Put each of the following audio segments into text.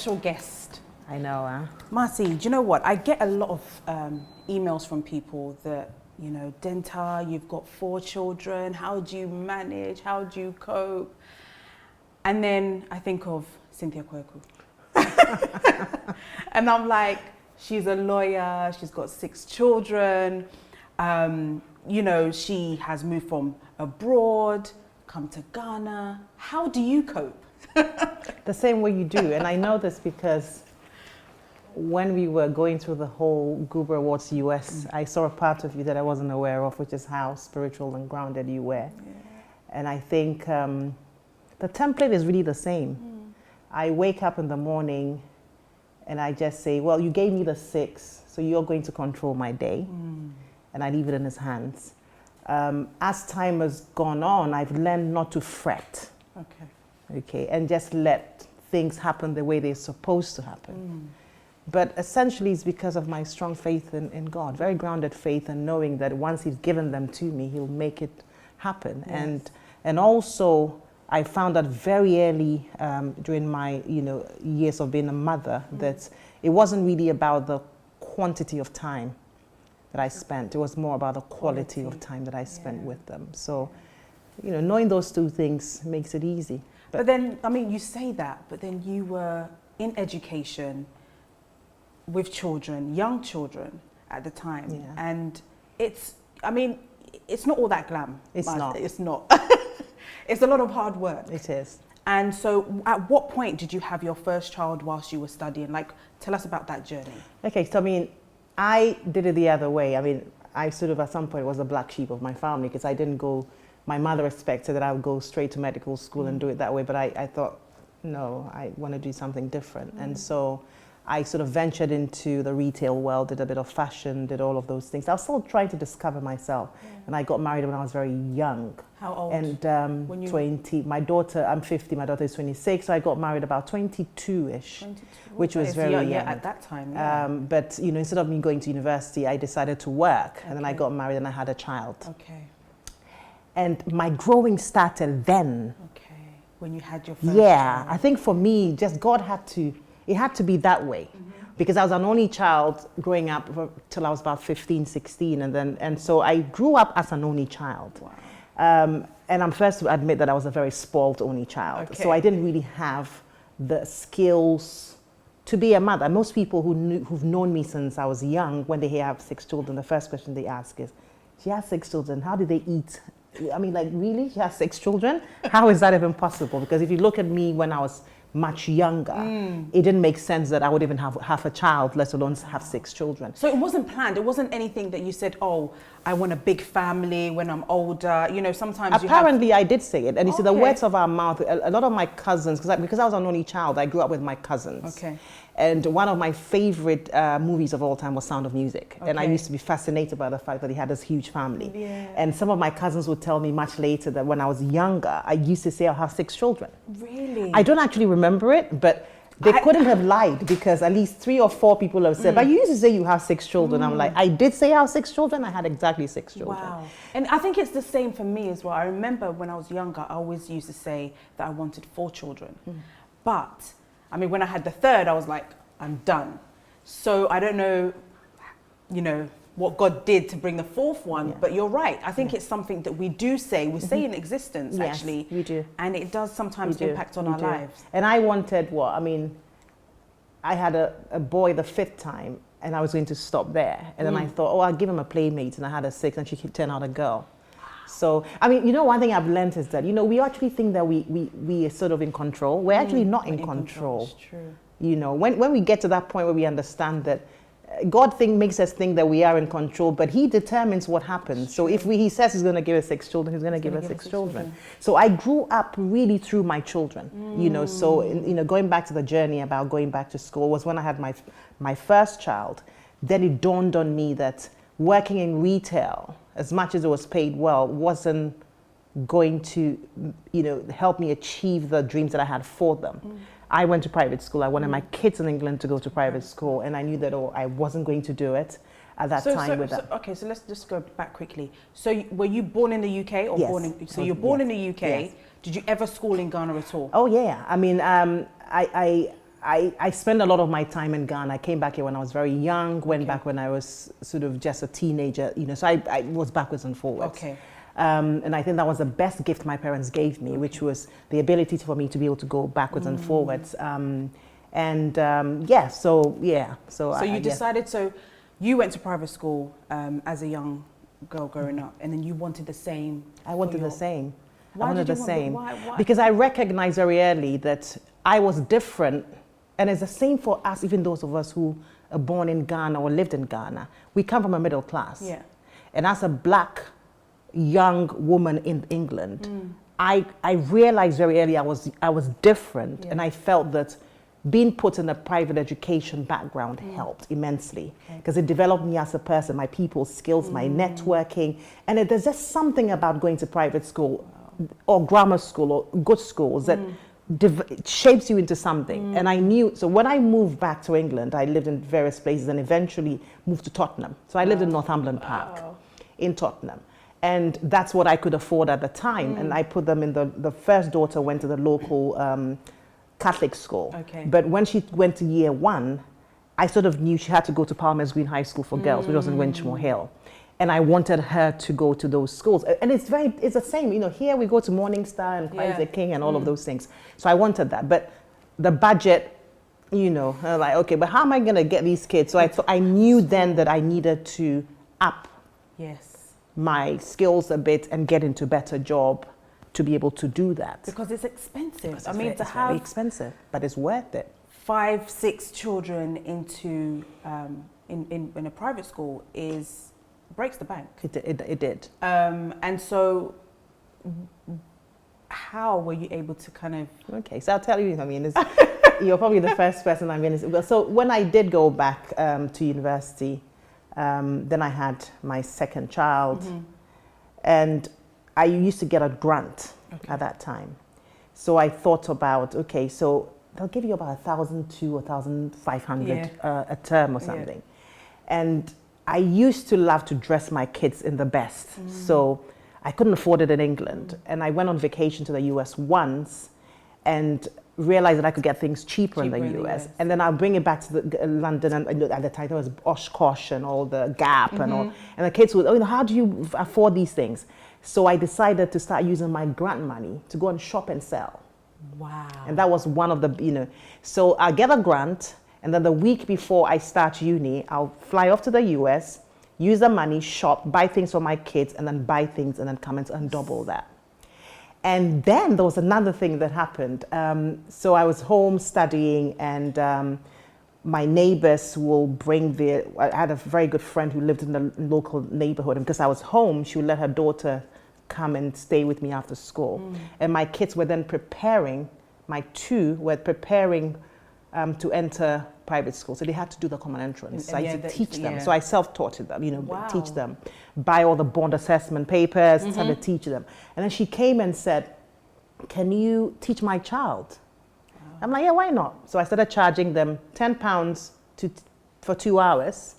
special guest. I know, huh? Marcy, do you know what? I get a lot of emails from people that, you know, Denta, you've got 4 children. How do you manage? How do you cope? And then I think of Cynthia Quarcoo. And I'm like, she's a lawyer. She's got 6 children. You know, she has moved from abroad, come to Ghana. How do you cope? The same way you do. And I know this because when we were going through the whole Goober Awards US, I saw a part of you that I wasn't aware of, which is how spiritual and grounded you were. Yeah. And I think the template is really the same. I wake up in the morning and I just say, well, you gave me the 6, so you're going to control my day. And I leave it in his hands. As time has gone on, I've learned not to fret. Okay, and just let things happen the way they're supposed to happen. But essentially it's because of my strong faith in God, very grounded faith, and knowing that once he's given them to me, he'll make it happen. Yes. And also I found out very early during my years of being a mother that it wasn't really about the quantity of time that I spent. It was more about the quality of time that I spent with them. So, knowing those 2 things makes it easy. But then, I mean, you say that, but then you were in education with children, young children at the time. Yeah. And it's not all that glam. It's not. It's not. It's a lot of hard work. It is. And so at what point did you have your first child whilst you were studying? Like, tell us about that journey. Okay, so I did it the other way. I sort of at some point was a black sheep of my family because I didn't go, my mother expected that I would go straight to medical school and do it that way, but I thought, no, I want to do something different. And so I sort of ventured into the retail world, did a bit of fashion, did all of those things. I was still trying to discover myself. And I got married when I was very young. How old? And 20. My daughter, I'm 50, my daughter is 26, so I got married about 22-ish, which was very young. Yeah, at that time. But, instead of me going to university, I decided to work. And then I got married and I had a child. Okay. And my growing started then. Okay. When you had your first child. child. I think for me, just God it had to be that way. Because I was an only child growing up till I was about 15, 16. And so I grew up as an only child. Wow. And I'm first to admit that I was a very spoiled only child. Okay. So I didn't really have the skills to be a mother. Most people who've known me since I was young, when they hear I have 6 children, the first question they ask is, she has 6 children, how do they eat? Really? She has 6 children? How is that even possible? Because if you look at me when I was much younger, it didn't make sense that I would even have a child, let alone have 6 children. So it wasn't planned. It wasn't anything that you said, oh, I want a big family when I'm older. Sometimes apparently I did say it. And you see, the words of our mouth, a lot of my cousins, because I was an only child, I grew up with my cousins. Okay. And one of my favorite movies of all time was Sound of Music. Okay. And I used to be fascinated by the fact that he had this huge family. Yeah. And some of my cousins would tell me much later that when I was younger, I used to say I'll have 6 children. Really? I don't actually remember it, but they couldn't have lied because at least 3 or 4 people have said, but you used to say you have 6 children. I'm like, I did say I have 6 children. I had exactly 6 children. Wow. And I think it's the same for me as well. I remember when I was younger, I always used to say that I wanted 4 children. But when I had the 3rd, I was like, I'm done. So I don't know, what God did to bring the 4th one, but you're right. I think it's something that we do say, say in existence, actually. We do. And it does sometimes impact on our lives. And I wanted I had a boy the 5th time and I was going to stop there. And then I thought, I'll give him a playmate, and I had a 6th and she turned out a girl. So, one thing I've learned is that, we actually think that we are sort of in control. We're actually not in control. It's true. When we get to that point where we understand that God makes us think that we are in control, but he determines what happens. So if he says he's going to give us 6 children, he's going to give us 6 children. So I grew up really through my children, so, going back to the journey about going back to school was when I had my first child. Then it dawned on me that working in retail, as much as it was paid well, wasn't going to, help me achieve the dreams that I had for them. I went to private school. I wanted my kids in England to go to private school, and I knew that I wasn't going to do it at that time. Okay, so let's just go back quickly. So were you born in the UK or born in? So you're born in the UK. Yes. Did you ever school in Ghana at all? Oh yeah. I spent a lot of my time in Ghana. I came back here when I was very young, went back when I was sort of just a teenager, so I was backwards and forwards. Okay. And I think that was the best gift my parents gave me, which was the ability for me to be able to go backwards and forwards. So you decided, so you went to private school as a young girl growing up, and then you wanted the same. I wanted the same. Why I wanted did the you same. Why? Because I recognized very early that I was different, and it's the same for us, even those of us who are born in Ghana or lived in Ghana. We come from a middle class. Yeah. And as a black young woman in England, I realized very early I was different, and I felt that being put in a private education background helped immensely, because it developed me as a person, my people skills, my networking, and there's just something about going to private school or grammar school or good schools that shapes you into something. And I knew, so when I moved back to England, I lived in various places and eventually moved to Tottenham. So I lived in Northumberland Park in Tottenham. And that's what I could afford at the time. And I put them in the first daughter went to the local Catholic school. Okay. But when she went to year 1, I sort of knew she had to go to Palmer's Green High School for girls, which was in Winchmore Hill. And I wanted her to go to those schools. And it's the same, here we go to Morning Star and Christ the King and all of those things. So I wanted that. But the budget, I was like, okay, but how am I going to get these kids? So I knew then that I needed to up my skills a bit and get into a better job to be able to do that. Because it's expensive. It's very expensive, but it's worth it. 5-6 children into in a private school breaks the bank. It did. And so how were you able to kind of... Okay, so I'll tell you, you're probably the first person I'm going to... So when I did go back to university, then I had my second child, and I used to get a grant at that time. So I thought about, okay, so they'll give you about 1,200 or 1,500 a term or something. And I used to love to dress my kids in the best. So I couldn't afford it in England. And I went on vacation to the US once and realized that I could get things cheaper in the US. And then I'll bring it back to London, and at the time it was Oshkosh and all the Gap and all. And the kids would, how do you afford these things? So I decided to start using my grant money to go and shop and sell. Wow. And that was one of the, so I'll get a grant, and then the week before I start uni, I'll fly off to the US, use the money, shop, buy things for my kids, and then buy things and then come and double that. And then there was another thing that happened. So I was home studying, and my neighbors will bring I had a very good friend who lived in the local neighborhood, and because I was home, she would let her daughter come and stay with me after school. And my kids were then preparing, my two were preparing to enter private school. So they had to do the common entrance. So I used to teach them. So I self-taught them, teach them, buy all the bond assessment papers, try to teach them. And then she came and said, can you teach my child? I'm like, yeah, why not? So I started charging them £10 for 2 hours.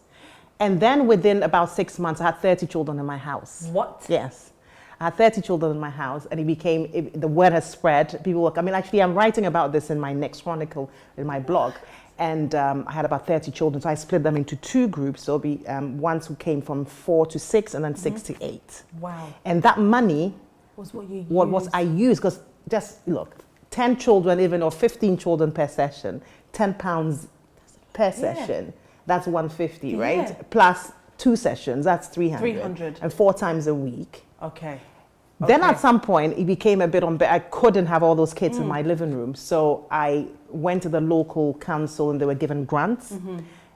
And then within about 6 months, I had 30 children in my house. What? Yes. I had 30 children in my house, and the word has spread. People were, actually, I'm writing about this in my next chronicle, in my blog. And I had about 30 children, so I split them into 2 groups. So it'll be ones who came from 4 to 6 and then 6 to 8. Wow. And that money was what you used. What I used, because just look, 10 children even, or 15 children per session, £10 per session, that's 150, right? Plus 2 sessions, that's 300. And 4 times a week. Okay. Then at some point, it became a bit I couldn't have all those kids in my living room. So I went to the local council, and they were given grants.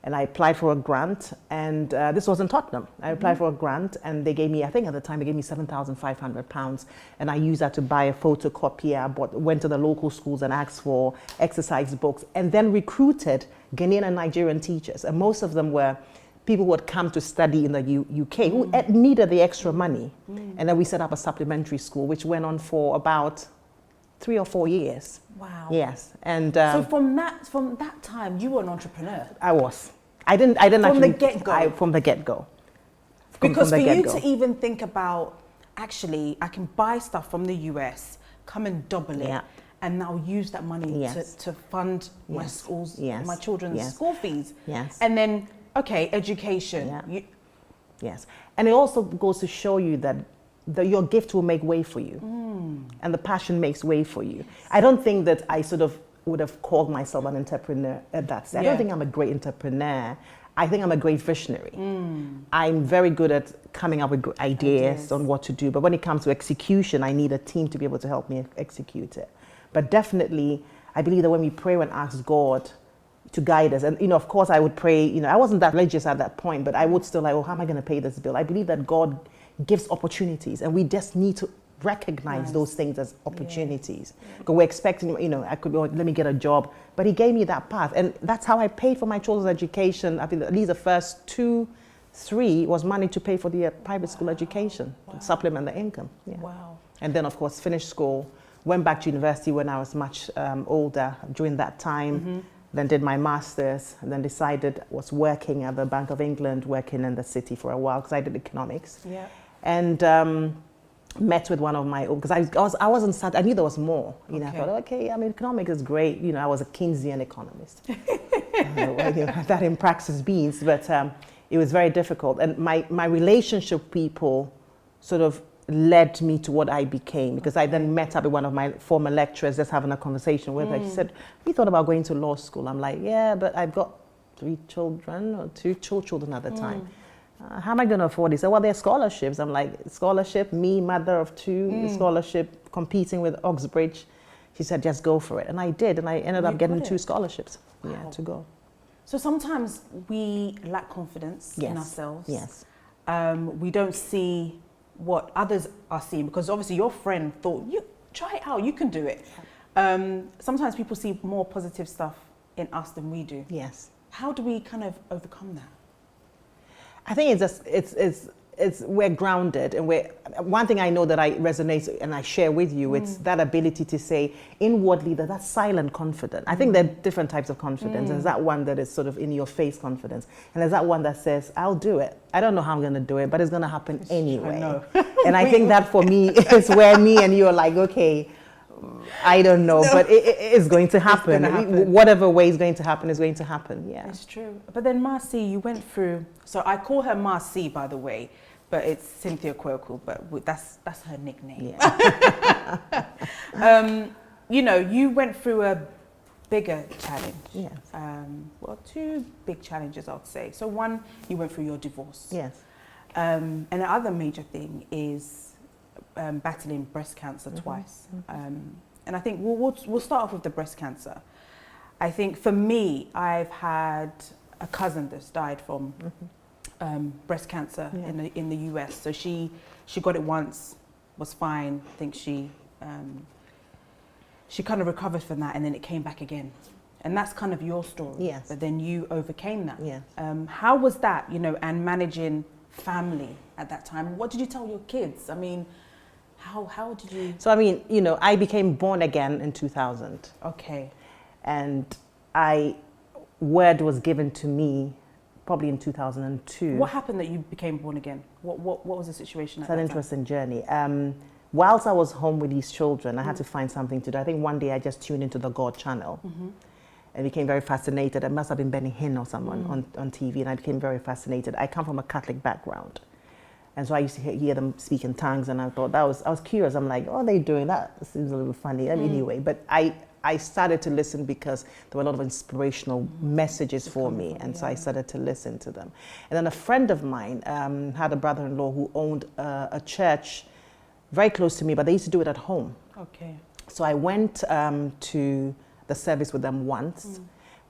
And I applied for a grant, and this was in Tottenham. I applied for a grant, and they gave me, I think at the time, they gave me £7,500. And I used that to buy a photocopier, went to the local schools and asked for exercise books, and then recruited Ghanaian and Nigerian teachers. And most of them were people who had come to study in the UK who needed the extra money. And then we set up a supplementary school, which went on for about 3 or 4 years. Wow. Yes. And so from that time, you were an entrepreneur. I was. I didn't actually. From the get-go. From the get-go. Because for you to even think about, actually, I can buy stuff from the US, come and double it, and I'll use that money Yes. to fund my Yes. schools, Yes. my children's Yes. school fees. Yes. And then, okay, education. Yeah. Yes. And it also goes to show you that your gift will make way for you. And the passion makes way for you. I don't think that I sort of would have called myself an entrepreneur at that stage. I don't think I'm a great entrepreneur. I think I'm a great visionary. I'm very good at coming up with ideas on what to do. But when it comes to execution, I need a team to be able to help me execute it. But definitely, I believe that when we pray and ask God to guide us, and of course I would pray, I wasn't that religious at that point, but I would still like, how am I going to pay this bill? I believe that God gives opportunities, and we just need to recognize those things as opportunities. Because we're expecting, I could go, let me get a job, but he gave me that path, and that's how I paid for my children's education. I think at least the first 2-3 was money to pay for the private school education, to supplement the income. Wow. And then of course finished school, went back to university when I was much older during that time, then did my master's, and then decided was working at the Bank of England, working in the city for a while because I did economics. Yeah. And met with one of my own, because I wasn't sad, I knew there was more. I thought, okay, economics is great. I was a Keynesian economist. That in practice means, but it was very difficult. And my relationship with people sort of led me to what I became, because I then met up with one of my former lecturers, just having a conversation with her. She said, we thought about going to law school. I'm like, yeah, but I've got 3 children, or 2 children at the time. How am I going to afford it? He said, well, there are scholarships. I'm like, scholarship, me, mother of 2, scholarship, competing with Oxbridge. She said, just go for it. And I did, and I ended up getting 2 scholarships to go. So sometimes we lack confidence in ourselves. Yes. We don't see what others are seeing, because obviously your friend thought, you try it out, you can do it. Sometimes people see more positive stuff in us than we do. Yes. How do we kind of overcome that? I think it's we're grounded, and one thing I know that I resonate and I share with you, it's that ability to say inwardly that's silent confidence. I think there are different types of confidence. There's that one that is sort of in your face confidence, and there's that one that says, I'll do it. I don't know how I'm going to do it, but it's going to happen anyway. I know. And I think that for me is where me and you are like, okay, I don't know, but it is going to happen. Whatever way is going to happen is going to happen. Yeah, it's true. But then Marcy, you went through. So I call her Marcy, by the way, but it's Cynthia Quarcoo. But that's her nickname. Yeah. You went through a bigger challenge. Yes. Well, 2 big challenges, I'd say. So one, you went through your divorce. Yes. And the other major thing is battling breast cancer twice. And I think we'll start off with the breast cancer. I think for me, I've had a cousin that's died from breast cancer in the US. So she got it once, was fine. I think she kind of recovered from that, and then it came back again. And that's kind of your story. Yes. But then you overcame that. Yes. How was that, and managing family at that time? What did you tell your kids? I mean, how did you? So, I became born again in 2000. Okay. And word was given to me probably in 2002. What happened that you became born again? What was the situation at that time? It's an interesting journey. Whilst I was home with these children, I had to find something to do. I think one day I just tuned into the God channel and became very fascinated. It must have been Benny Hinn or someone on TV, and I became very fascinated. I come from a Catholic background. And so I used to hear them speak in tongues, and I thought I was curious. I'm like, what are they doing? That seems a little funny. Anyway, but I started to listen because there were a lot of inspirational messages for me, and so I started to listen to them. And then a friend of mine had a brother-in-law who owned a church very close to me, but they used to do it at home. Okay. So I went to the service with them once,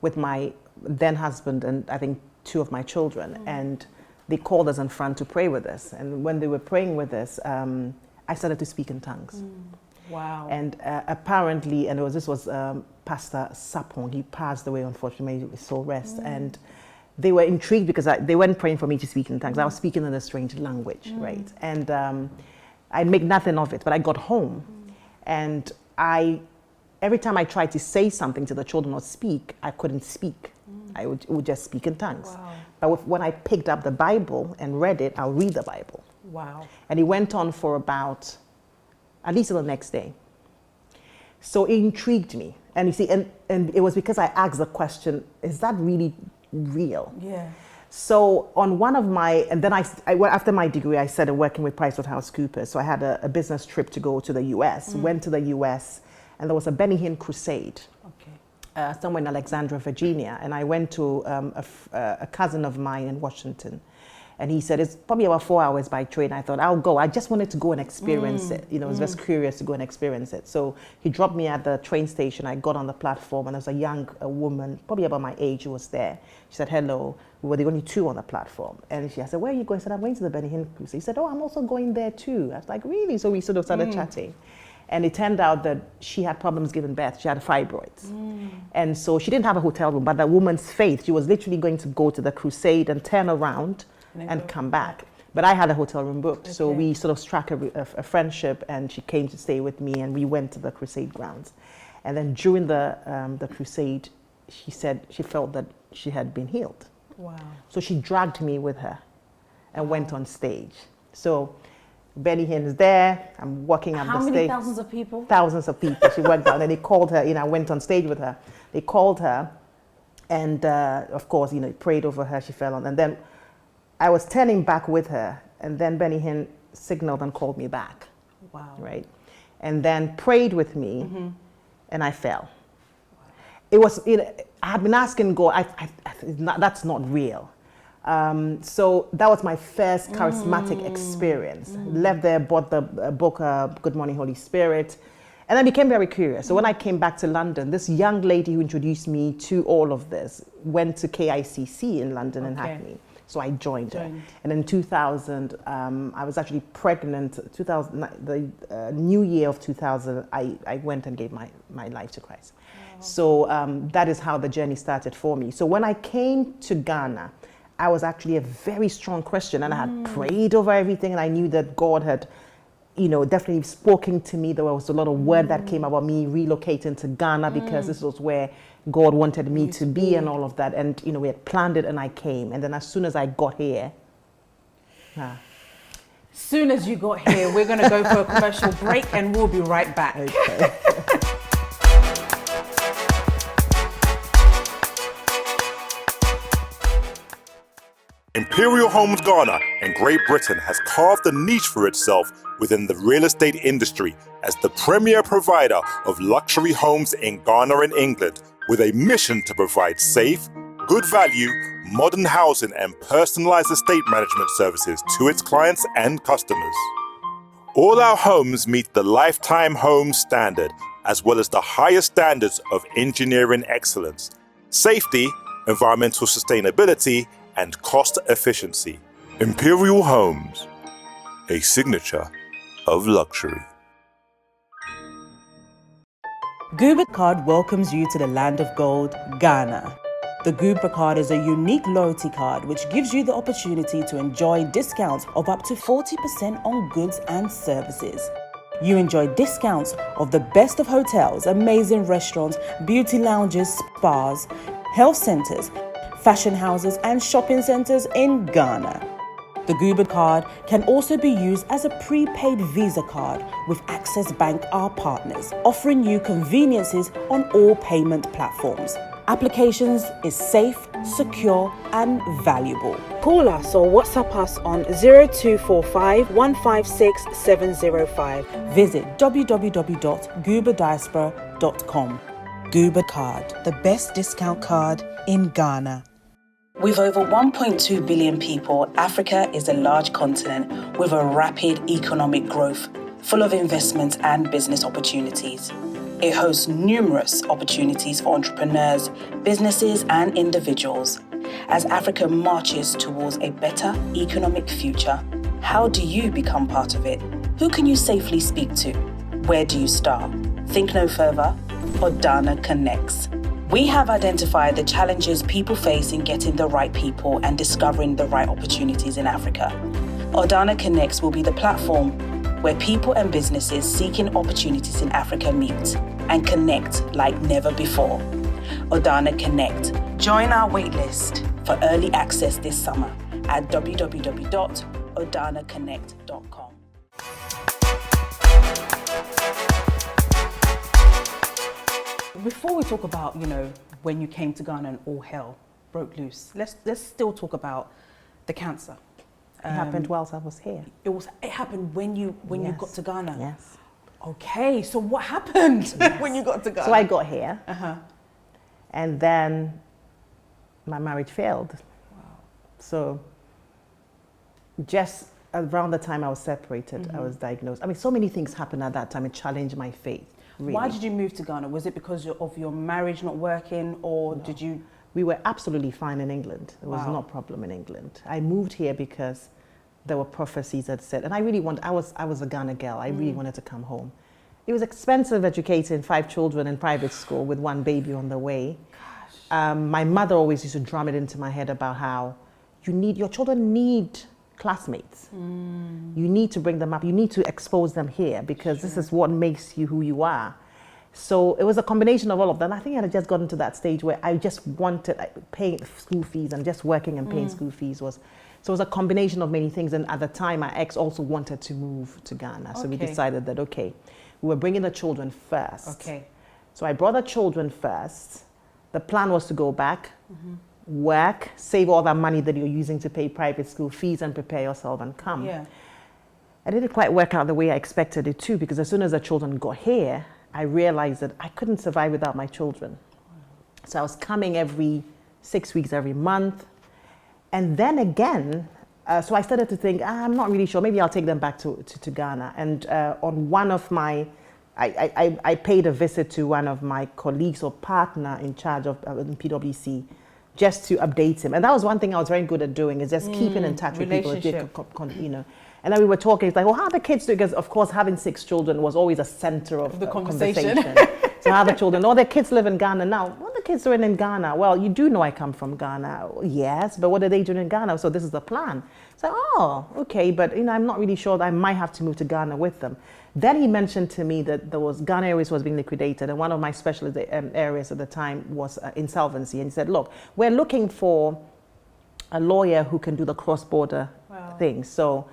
with my then husband and I think 2 of my children, and they called us in front to pray with us. And when they were praying with us, I started to speak in tongues. Wow. And apparently, and this was Pastor Sapong. He passed away, unfortunately, may his soul rest. And they were intrigued because they weren't praying for me to speak in tongues. I was speaking in a strange language, right? And I'd make nothing of it, but I got home. And every time I tried to say something to the children or speak, I couldn't speak. I would just speak in tongues. Wow. But when I picked up the Bible and read it, I'll read the Bible. Wow. And it went on for about at least the next day. So it intrigued me. And you see, and it was because I asked the question, is that really real? Yeah. So on one of my, and then I after my degree, I started working with PriceWaterHouse Coopers. So I had a business trip to go to the US, went to the US, and there was a Benny Hinn crusade. Somewhere in Alexandria, Virginia, and I went to a cousin of mine in Washington, and he said it's probably about 4 hours by train. I thought I'll go. I just wanted to go and experience it. I was just curious to go and experience it. So he dropped me at the train station. I got on the platform, and there was a young woman, probably about my age, who was there. She said hello. We were the only two on the platform, and I said, "Where are you going?" I said, "I'm going to the Benny Hinn Crusade." He said, "Oh, I'm also going there too." I was like, "Really?" So we sort of started chatting. And it turned out that she had problems giving birth. She had fibroids. And so she didn't have a hotel room, but the woman's faith, she was literally going to go to the crusade and turn around and come back. But I had a hotel room booked. Okay. So we sort of struck a friendship, and she came to stay with me, and we went to the crusade grounds. And then during the crusade, she said she felt that she had been healed. Wow. So she dragged me with her and went on stage. So Benny Hinn is there. I'm walking up the stage. How many thousands of people? Thousands of people. She went down, and they called her. I went on stage with her. They called her, and of course, prayed over her. She fell on, and then I was turning back with her, and then Benny Hinn signaled and called me back. Wow. Right, and then prayed with me, and I fell. It was. I had been asking God. That's not real. So that was my first charismatic experience. Left there, bought the book, Good Morning Holy Spirit, and I became very curious. So when I came back to London, this young lady who introduced me to all of this went to KICC in London in Hackney. So I joined her. And in 2000, I was actually pregnant. 2000, the new year of 2000, I went and gave my life to Christ. Wow. So that is how the journey started for me. So when I came to Ghana, I was actually a very strong Christian, and I had prayed over everything, and I knew that God had, definitely spoken to me. There was a lot of word that came about me relocating to Ghana because this was where God wanted me to be and all of that. And, we had planned it, and I came. And then as soon as I got here, soon as you got here, we're going to go for a commercial break, and we'll be right back. Okay. Imperial Homes Ghana in Great Britain has carved a niche for itself within the real estate industry as the premier provider of luxury homes in Ghana and England, with a mission to provide safe, good value, modern housing and personalized estate management services to its clients and customers. All our homes meet the Lifetime Home Standard, as well as the highest standards of engineering excellence, safety, environmental sustainability, and cost efficiency. Imperial Homes, a signature of luxury. Guba Card welcomes you to the land of gold, Ghana. The Guba Card is a unique loyalty card which gives you the opportunity to enjoy discounts of up to 40% on goods and services. You enjoy discounts of the best of hotels, amazing restaurants, beauty lounges, spas, health centers, fashion houses and shopping centers in Ghana. The Guba card can also be used as a prepaid Visa card with Access Bank, our partners, offering you conveniences on all payment platforms. Applications is safe, secure and valuable. Call us or WhatsApp us on 0245 156 705. Visit www.gubadiaspora.com. Guba Card, the best discount card in Ghana. With over 1.2 billion people, Africa is a large continent with a rapid economic growth, full of investments and business opportunities. It hosts numerous opportunities for entrepreneurs, businesses, and individuals. As Africa marches towards a better economic future, how do you become part of it? Who can you safely speak to? Where do you start? Think no further. Ordana Connects. We have identified the challenges people face in getting the right people and discovering the right opportunities in Africa. Ordana Connects will be the platform where people and businesses seeking opportunities in Africa meet and connect like never before. Ordana Connect. Join our waitlist for early access this summer at www.ordanaconnect.com. Before we talk about, when you came to Ghana and all hell broke loose, let's still talk about the cancer. It happened whilst I was here. It happened when you got to Ghana. Yes. Okay, so what happened when you got to Ghana? So I got here, and then my marriage failed. Wow. So just around the time I was separated, I was diagnosed. I mean, so many things happened at that time. It challenged my faith. Really. Why did you move to Ghana? Was it because of your marriage not working, or did you? We were absolutely fine in England. There was no problem in England. I moved here because there were prophecies that said, and I was a Ghana girl. I really wanted to come home. It was expensive educating 5 children in private school with 1 baby on the way. My mother always used to drum it into my head about how your children need classmates. You need to bring them up. You need to expose them here because this is what makes you who you are. So it was a combination of all of that. And I think I had just gotten to that stage where I just wanted paying school fees and just working and paying school fees so it was a combination of many things. And at the time, my ex also wanted to move to Ghana. So we decided that, we were bringing the children first. Okay. So I brought the children first. The plan was to go back, work, save all that money that you're using to pay private school fees and prepare yourself and come. Yeah. It didn't quite work out the way I expected it to, because as soon as the children got here, I realized that I couldn't survive without my children. So I was coming every 6 weeks, every month. And then again, so I started to think, I'm not really sure, maybe I'll take them back to Ghana. And on one of my, I paid a visit to one of my colleagues or partner in charge of PwC, just to update him. And that was one thing I was very good at doing, is just keeping in touch with people. And then we were talking, it's like, well, how are the kids doing? Because, of course, having 6 children was always a center of the conversation. So how the children, their kids live in Ghana now. What are the kids doing in Ghana? Well, you do know I come from Ghana. Yes, but what are they doing in Ghana? So this is the plan. So, okay, but, I'm not really sure that I might have to move to Ghana with them. Then he mentioned to me that Ghana Airways was being liquidated, and one of my specialist areas at the time was insolvency. And he said, look, we're looking for a lawyer who can do the cross-border thing. So,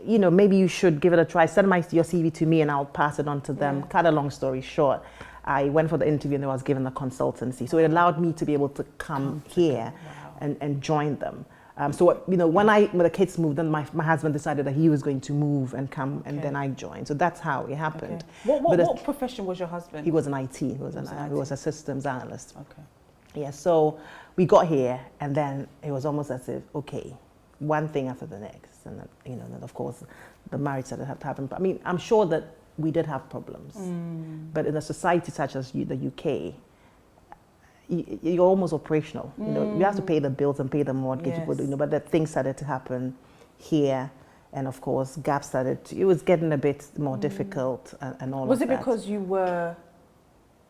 maybe you should give it a try. Send your CV to me and I'll pass it on to them. Cut a long story short, I went for the interview and I was given the consultancy. So it allowed me to be able to come here and join them. When the kids moved, then my husband decided that he was going to move and come, and then I joined. So that's how it happened. Okay. What profession was your husband? He was an IT. He was a systems analyst. Okay. Yeah, so we got here, and then it was almost as if, one thing after the next. And then of course, the marriage started to happen. But I mean, I'm sure that we did have problems. But in a society such as the UK, you're almost operational. You have to pay the bills and pay the mortgage. But the things started to happen here, and of course, gaps it was getting a bit more difficult and all of that. Was it because you were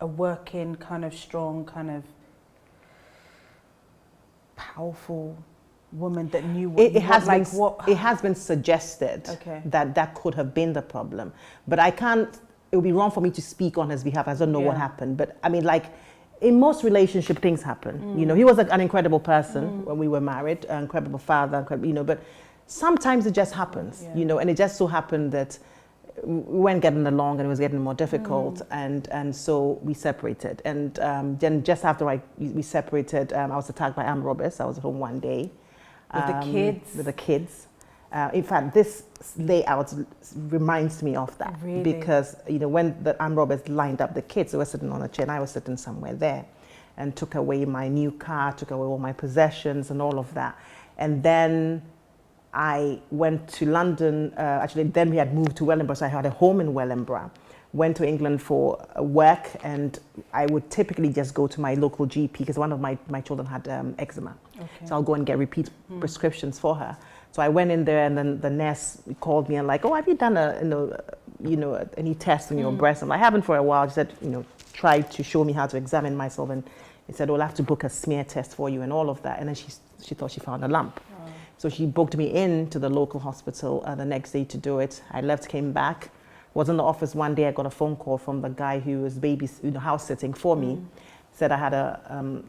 a working, kind of strong, kind of powerful woman that knew what it has been suggested that could have been the problem, but I can't. It would be wrong for me to speak on his behalf. I don't know what happened, but I mean, in most relationship, things happen. He was an incredible person when we were married, an incredible father, but sometimes it just happens, and it just so happened that we weren't getting along and it was getting more difficult, and so we separated. And then just after we separated, I was attacked by armed robbers. I was at home one day. With the kids. In fact, this layout reminds me of that. Really? Because, when the armed robbers lined up the kids, they were sitting on a chair and I was sitting somewhere there, and took away my new car, took away all my possessions and all of that. And then I went to London. Then we had moved to Wellingborough, so I had a home in Wellingborough. Went to England for work, and I would typically just go to my local GP because one of my children had eczema. So I'll go and get repeat prescriptions for her. So I went in there, and then the nurse called me and have you done any tests on your breast? And I haven't for a while. She said, tried to show me how to examine myself, and he said, I'll have to book a smear test for you and all of that. And then she thought she found a lump. So she booked me in to the local hospital the next day to do it. I left, came back. Was in the office one day. I got a phone call from the guy who was house sitting for me. Said I had a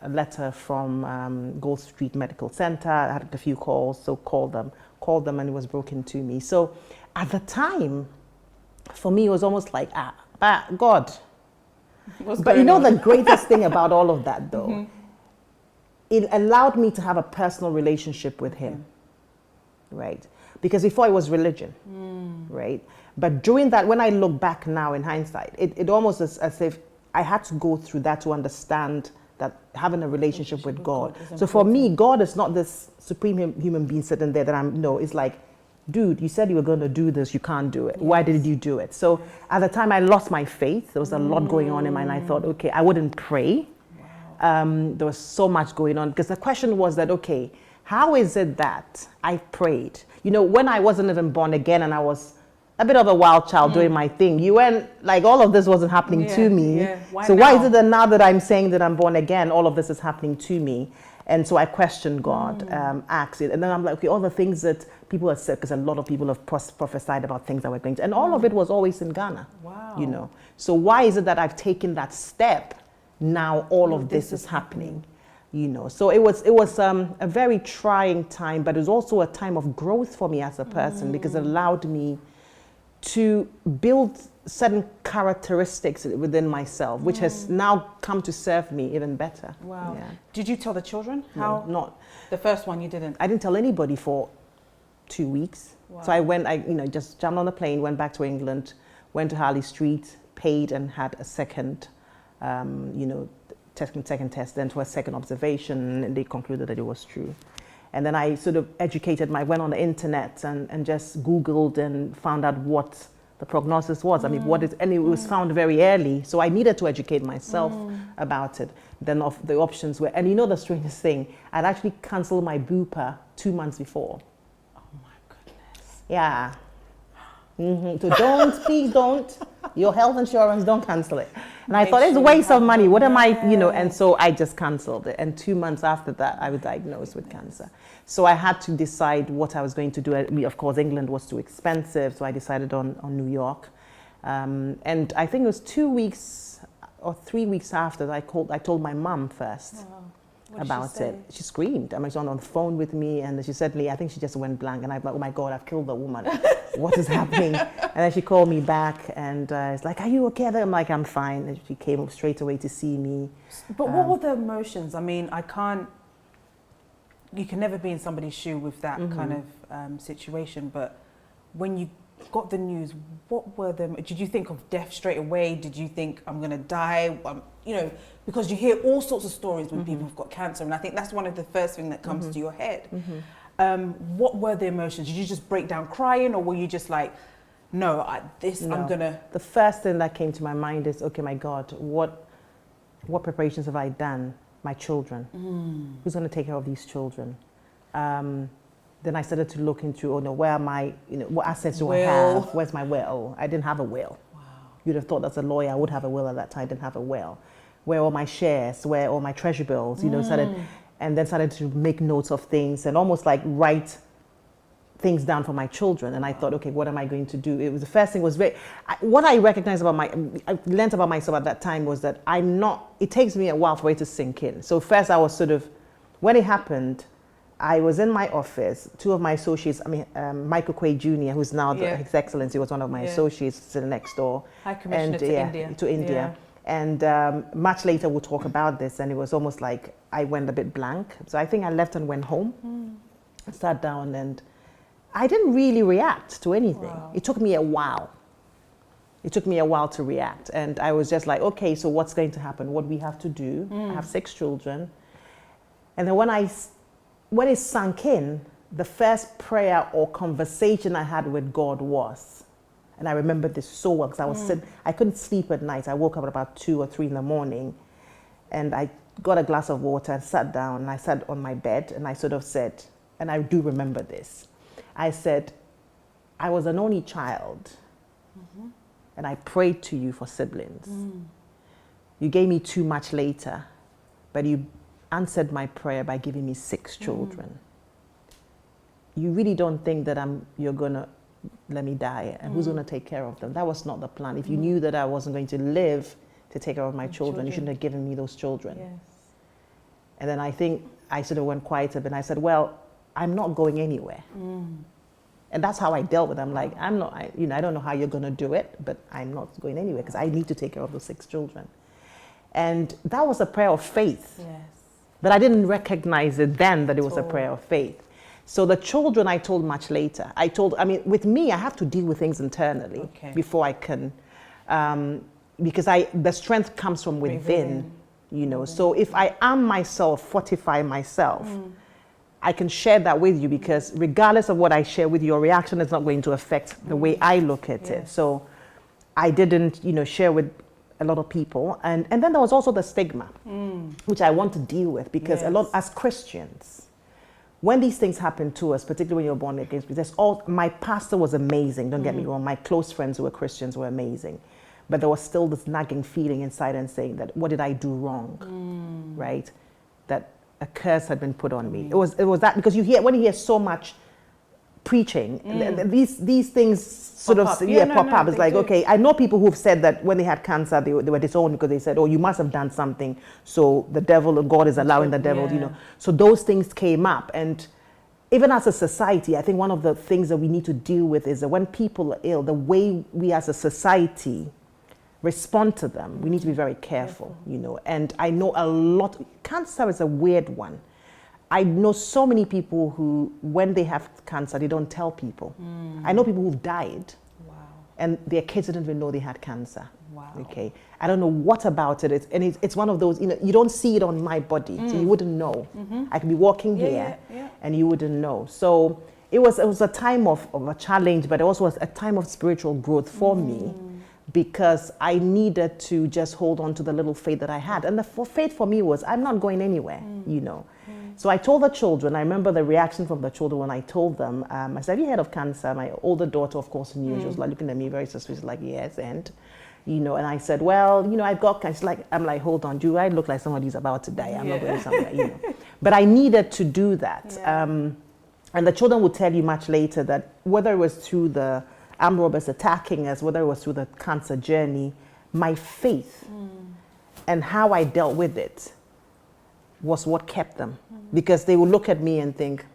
letter from Gold Street Medical Center. I had a few calls, so called them, and it was broken to me. So at the time, for me, it was almost like, but God, But you know the greatest thing about all of that, though, it allowed me to have a personal relationship with him, right? Because before it was religion, right? But during that, when I look back now in hindsight, it almost is as if I had to go through that to understand that having a relationship with God. So for me, God is not this supreme human being sitting there that it's like, dude, you said you were going to do this, you can't do it. Yes. Why did you do it? So at the time I lost my faith. There was a lot going on in my mind. I thought, okay, I wouldn't pray. Wow. There was so much going on because the question was that, okay, how is it that I prayed? You know, when I wasn't even born again and I was a bit of a wild child doing my thing, you went like all of this wasn't happening to me. Yeah. Why is it that now that I'm saying that I'm born again, all of this is happening to me? And so I questioned God, asked it, and then I'm like, okay, all the things that people have said, because a lot of people have prophesied about things that we're going to, and all of it was always in Ghana. Wow. You know, so why is it that I've taken that step? Now all of this is happening. You know, so it was a very trying time, but it was also a time of growth for me as a person because it allowed me to build certain characteristics within myself, which has now come to serve me even better. Wow. Yeah. Did you tell the children? No, not. The first one you didn't? I didn't tell anybody for 2 weeks. Wow. So I just jumped on the plane, went back to England, went to Harley Street, paid and had a second, second test, then to a second observation, and they concluded that it was true. And then I sort of went on the internet and just Googled and found out what the prognosis was. I mean, and it was found very early. So I needed to educate myself about it. Then the options were, and you know the strangest thing, I'd actually canceled my bupa 2 months before. Oh my goodness. Yeah. So please don't. Your health insurance, don't cancel it. And I thought it's a waste of money. What am I, and so I just canceled it. And 2 months after that, I was diagnosed with cancer. So I had to decide what I was going to do. Of course, England was too expensive, so I decided on New York. And I think it was 2 weeks or 3 weeks after that I told my mom first. Wow. About it. She screamed. I mean, she was on the phone with me, and she said, I think she just went blank. And I'm like, oh my God, I've killed the woman. What is happening? And then she called me back, and it's like, are you okay? I'm like, I'm fine. And she came straight away to see me. But what were the emotions? I mean, you can never be in somebody's shoe with that kind of situation. But when you got the news, what were them? Did you think of death straight away? Did you think I'm going to die? Because you hear all sorts of stories when people have got cancer, and I think that's one of the first things that comes to your head. What were the emotions? Did you just break down crying, or were you just like, no. I'm gonna? The first thing that came to my mind is, okay, my God, what preparations have I done? My children. Who's going to take care of these children? Then I started to look into, where am I, what assets do I have? Where's my will? I didn't have a will. Wow. You'd have thought as a lawyer I would have a will at that time. I didn't have a will. Where are all my shares? Where are all my treasury bills? Started to make notes of things and almost like write things down for my children. And I thought, okay, what am I going to do? It was the first thing was what I recognized I learned about myself at that time was that it takes me a while for it to sink in. So first I was when it happened, I was in my office, two of my associates, Michael Quay Jr., who's now His Excellency, was one of my associates sitting next door. High Commissioner to India. Yeah. And much later we'll talk about this, and it was almost like I went a bit blank. So I think I left and went home, sat down, and I didn't really react to anything. Wow. It took me a while. It took me a while to react. And I was just like, okay, so what's going to happen? What do we have to do? I have 6 children. And then when it sank in, the first prayer or conversation I had with God was, and I remember this so well because I couldn't sleep at night. I woke up at about 2 or 3 in the morning, and I got a glass of water and sat down, and I sat on my bed, and I sort of said, and I do remember this, I said, I was an only child, and I prayed to you for siblings. You gave me 2 much later, but you answered my prayer by giving me 6 children. You really don't think that you're gonna let me die, and who's gonna take care of them? That was not the plan. If you knew that I wasn't going to live to take care of my children, you shouldn't have given me those children. Yes. And then I think I sort of went quiet a bit, and I said, well, I'm not going anywhere. And that's how I dealt with it. I'm like, I don't know how you're gonna do it, but I'm not going anywhere because I need to take care of those 6 children. And that was a prayer of faith. Yes. But I didn't recognize it then that it was a prayer of faith. So the children I told much later. With me, I have to deal with things internally before I can, because the strength comes from within, you know. So if I am myself, fortify myself, I can share that with you, because regardless of what I share with you, your reaction is not going to affect the way I look at it. So I didn't, you know, share with a lot of people. And then there was also the stigma, which I want to deal with, because a lot, as Christians, when these things happen to us, particularly when you're born again, my pastor was amazing, don't get me wrong, my close friends who were Christians were amazing. But there was still this nagging feeling inside and saying that, what did I do wrong, right? That a curse had been put on me. It was that, because when you hear so much preaching, these things sort of pop up. It's like, okay, I know people who've said that when they had cancer, they were disowned because they said, oh, you must have done something. So the devil, or God is allowing the devil, you know. So those things came up. And even as a society, I think one of the things that we need to deal with is that when people are ill, the way we as a society respond to them, we need to be very careful, you know. And I know a lot, cancer is a weird one. I know so many people who, when they have cancer, they don't tell people. I know people who've died, and their kids didn't even know they had cancer. Okay, I don't know what about it is, and it's one of those, you know, you don't see it on my body, so you wouldn't know. I could be walking here, and you wouldn't know. So it was a time of a challenge, but it also was a time of spiritual growth for me, because I needed to just hold on to the little faith that I had. And the faith for me was, I'm not going anywhere, you know. So I told the children, I remember the reaction from the children when I told them, I said, have you heard of cancer? My older daughter, of course, knew. She was like looking at me very suspicious, like, yes, and, you know, and I said, well, you know, I've got cancer. I'm like, hold on, do I look like somebody who's about to die? I'm not going somewhere, you know. But I needed to do that. And the children would tell you much later that whether it was through the armed robbers attacking us, whether it was through the cancer journey, my faith and how I dealt with it was what kept them. Because they would look at me and think,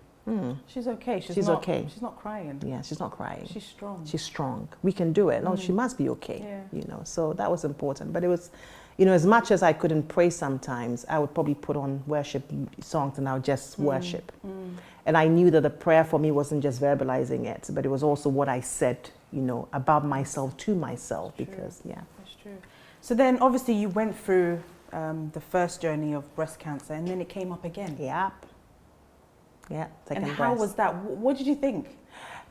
she's okay. She's okay. She's not crying. Yeah, she's not crying. She's strong. She's strong. We can do it. No, she must be okay. You know, so that was important. But it was, you know, as much as I couldn't pray sometimes, I would probably put on worship songs and I would just worship. And I knew that the prayer for me wasn't just verbalizing it, but it was also what I said, you know, about myself to myself. Because, That's true. So then obviously you went through the first journey of breast cancer, and then it came up again. And how was that? What did you think?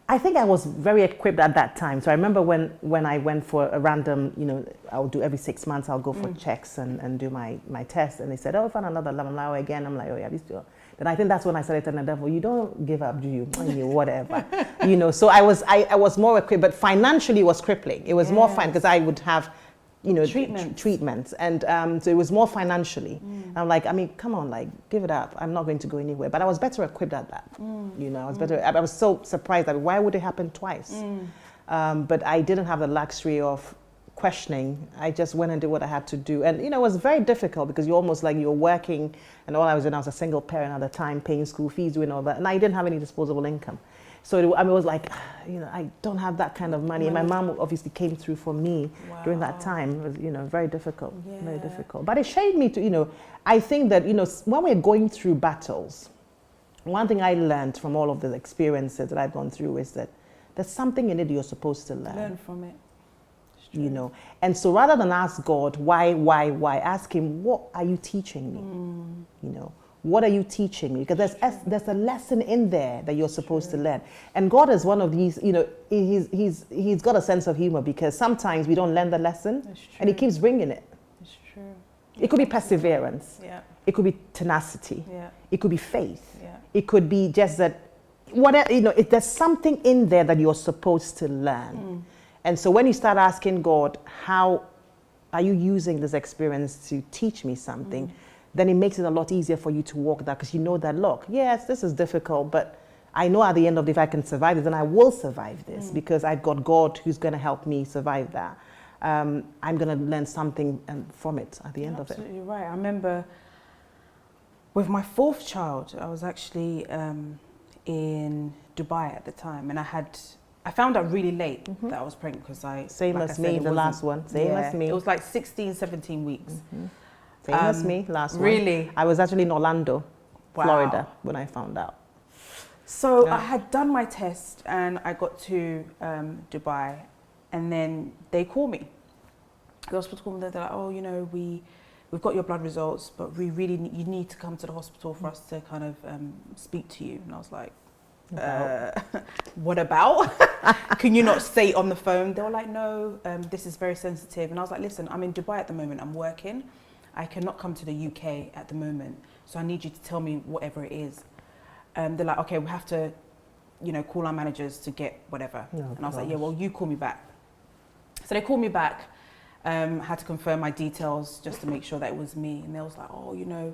I think I was very equipped at that time. So I remember when I went for a random, you know, I'll do every 6 months, I'll go for checks and do my test. And they said, oh, found another lamella again. I'm like, oh yeah, these two. Then I think that's when I started telling the devil, you don't give up, do you? Whatever. You know, so I was more equipped, but financially it was crippling. It was more fine because I would have, you know, treatments. And so it was more financially. I'm like, I mean, come on, like, give it up. I'm not going to go anywhere. But I was better equipped at that. You know, I was better. I was so surprised that why would it happen twice? But I didn't have the luxury of questioning. I just went and did what I had to do. And, you know, it was very difficult because you're almost like you're working, and all I was doing, I was a single parent at the time, paying school fees, doing all that. And I didn't have any disposable income. So it was like, you know, I don't have that kind of money. And my mom obviously came through for me during that time. It was, you know, very difficult, very difficult. But it shaped me to, you know, I think that, you know, when we're going through battles, one thing I learned from all of the experiences that I've gone through is that there's something in it you're supposed to learn. Learn from it. You know, and so rather than ask God, why, ask him, what are you teaching me? You know, what are you teaching me? Because there's a lesson in there that you're supposed to learn. And God is one of these, you know, he's got a sense of humor, because sometimes we don't learn the lesson and he keeps bringing it. It's true. It could be perseverance. It could be tenacity. It could be faith. It could be just that, whatever, you know, there's something in there that you're supposed to learn. And so when you start asking God, how are you using this experience to teach me something? Then it makes it a lot easier for you to walk that, because you know that, look, yes, this is difficult, but I know at the end of it, if I can survive it, then I will survive this, because I've got God who's going to help me survive that. I'm going to learn something from it at the end of it. Absolutely right. I remember with my fourth child, I was actually in Dubai at the time, and I found out really late that I was pregnant, because Same as me, the last one. Same as me. It was like 16, 17 weeks. Same as me, last one. Really? I was actually in Orlando, Wow. Florida, when I found out. So Yeah. I had done my test and I got to Dubai, and then they called me. The hospital called me. They're like, "Oh, you know, we've got your blood results, but we really you need to come to the hospital for us to kind of speak to you." And I was like, "What about? Can you not say it on the phone?" They were like, "No, this is very sensitive." And I was like, "Listen, I'm in Dubai at the moment. I'm working. I cannot come to the UK at the moment. So I need you to tell me whatever it is." They're like, "Okay, we have to, you know, call our managers to get whatever." And I was like, "Yeah, well, you call me back." So they called me back, had to confirm my details just to make sure that it was me. And they was like, "Oh, you know,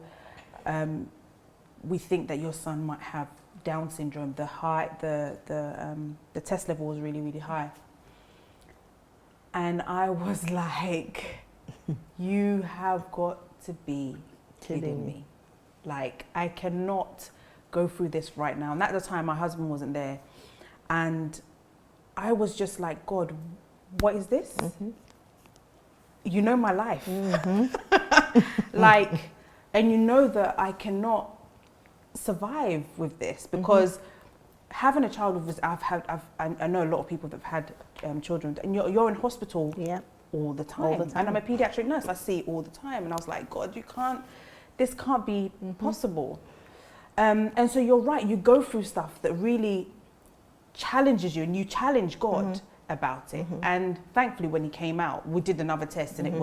we think that your son might have Down syndrome. The test level was really, really high." And I was like, "You have got to be kidding me. Like, I cannot go through this right now." And at the time, my husband wasn't there. And I was just like, "God, what is this? You know my life." Like, and you know that I cannot survive with this, because having a child with this, I know a lot of people that have had children, and you're in hospital all the time. And I'm a pediatric nurse. I see it all the time. And I was like, "God, this can't be possible." And so you're right, you go through stuff that really challenges you, and you challenge God about it. And thankfully, when he came out, we did another test, and it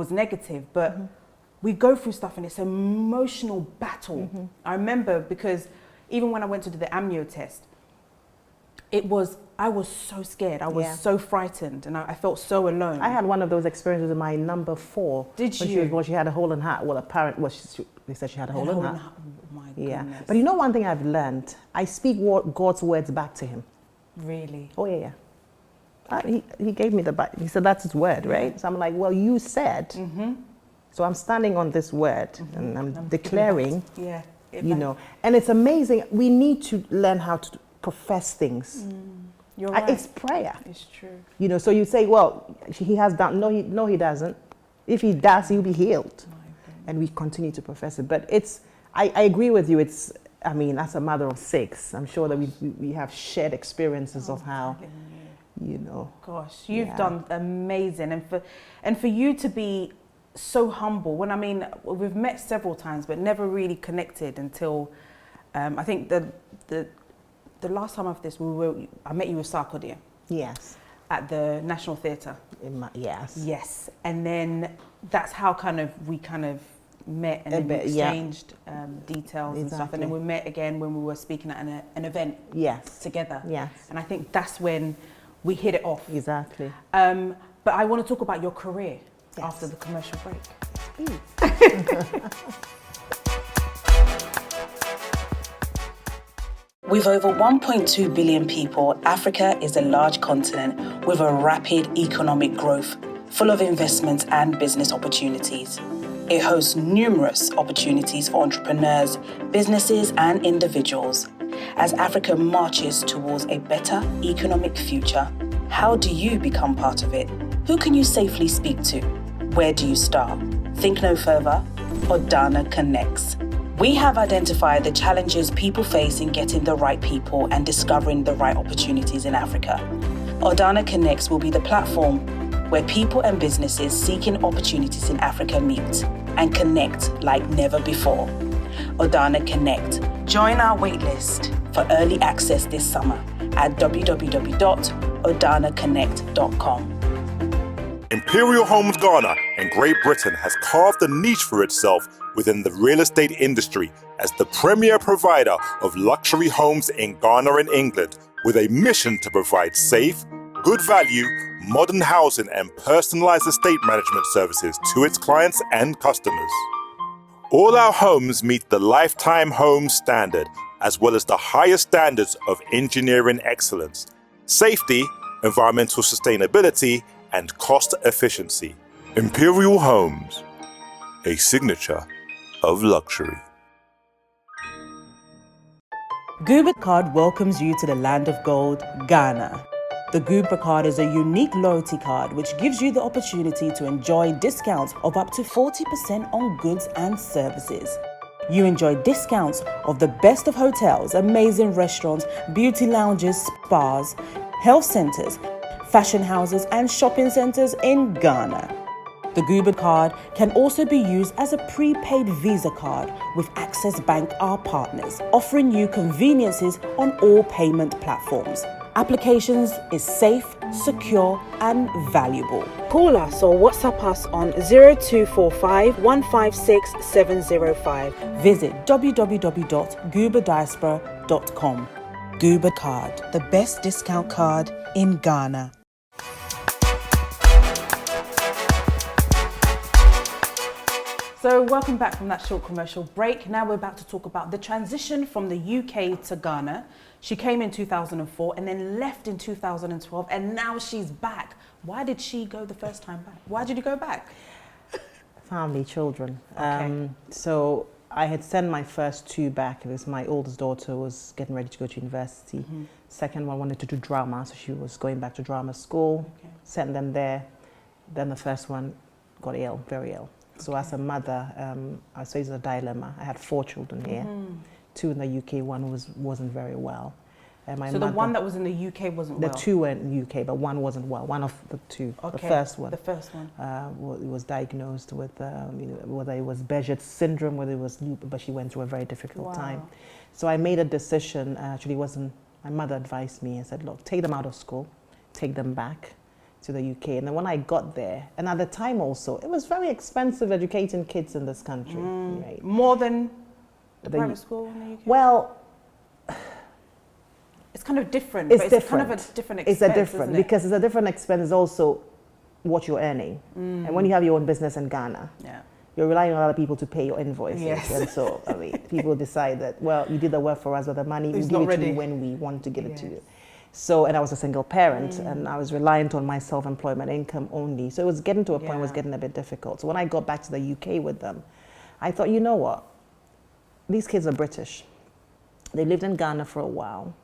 was negative. But we go through stuff, and it's an emotional battle. I remember, because even when I went to do the amnio test, I was so scared. I was so frightened, and I felt so alone. I had one of those experiences with my number 4. Did you? When she had a hole in her, they said she had a hole in her. Oh my goodness. But you know one thing I've learned? I speak God's words back to him. Really? Oh, yeah. He gave me the Bible. He said, that's his word, right? So I'm like, well, you said. So I'm standing on this word, and I'm declaring, you know. And it's amazing. We need to learn how to profess things. You're right. It's prayer. It's true. You know, so you say, well, he has done. No, he doesn't. If he does, he'll be healed. And we continue to profess it. But I agree with you. I mean, as a mother of 6, I'm sure that we have shared experiences of how, you know. Gosh, you've done amazing. And for you to be so humble, we've met several times, but never really connected until, I think the last time of this, I met you with Sarkodie. Yes. At the National Theatre. Yes. Yes. And then that's how we met, and then we exchanged details and stuff. And then we met again when we were speaking at an event together. Yes. And I think that's when we hit it off. Exactly. But I want to talk about your career after the commercial break. With over 1.2 billion people, Africa is a large continent with a rapid economic growth, full of investments and business opportunities. It hosts numerous opportunities for entrepreneurs, businesses, and individuals. As Africa marches towards a better economic future, how do you become part of it? Who can you safely speak to? Where do you start? Think no further. Ordana connects. We have identified the challenges people face in getting the right people and discovering the right opportunities in Africa. Ordana Connects will be the platform where people and businesses seeking opportunities in Africa meet and connect like never before. Ordana Connect. Join our waitlist for early access this summer at www.ordanaconnect.com. Imperial Homes Ghana and Great Britain has carved a niche for itself within the real estate industry as the premier provider of luxury homes in Ghana and England, with a mission to provide safe, good value, modern housing and personalized estate management services to its clients and customers. All our homes meet the Lifetime Home Standard, as well as the highest standards of engineering excellence, safety, environmental sustainability, and cost efficiency. Imperial Homes, a signature of luxury. Gubit Card welcomes you to the land of gold, Ghana. The Goober card is a unique loyalty card which gives you the opportunity to enjoy discounts of up to 40% on goods and services. You enjoy discounts of the best of hotels, amazing restaurants, beauty lounges, spas, health centres, fashion houses and shopping centres in Ghana. The Goober card can also be used as a prepaid Visa card with Access Bank, our partners, offering you conveniences on all payment platforms. Applications is safe, secure and valuable. Call us or WhatsApp us on 0245 156 705. Visit www.gooberdiaspora.com. Goober card, the best discount card in Ghana. So welcome back from that short commercial break. Now we're about to talk about the transition from the UK to Ghana. She came in 2004 and then left in 2012 and now she's back. Why did she go the first time back? Why did you go back? Family, children. Okay. So I had sent my first two back because my oldest daughter was getting ready to go to university. Mm-hmm. Second one wanted to do drama, so she was going back to drama school. Okay. Sent them there. Then the first one got ill, very ill. So Okay. as a mother, I say it's a dilemma. I had 4 children here, 2 in the UK, one wasn't very well. And my So mother, the one that was in the UK wasn't well? the 2 were in the UK, but one wasn't well. One of the 2, Okay. the first one. The first one. Was diagnosed with whether it was Behçet's syndrome, whether it was lupus, but she went through a very difficult time. So I made a decision. Actually, wasn't my mother advised me and said, "Look, take them out of school, take them back to the UK." And then when I got there, and at the time also, it was very expensive educating kids in this country. Right? More than the The- private school in the UK? Well, It's kind of different. it's but different. It's kind of a different It's expense, a different isn't it? because it's a different expense. Is also what you're earning, and when you have your own business in Ghana, Yeah. you're relying on other people to pay your invoices. Yes. And so, I mean, people decide that, well, you did the work for us, but the money, we It's give not it to ready. you when we want to give it to Yes. you. So, and I was a single parent, and I was reliant on my self-employment income only. So it was getting to a point where it was Yeah. getting a bit difficult. So when I got back to the UK with them, I thought, you know what? These kids are British. They lived in Ghana for a while.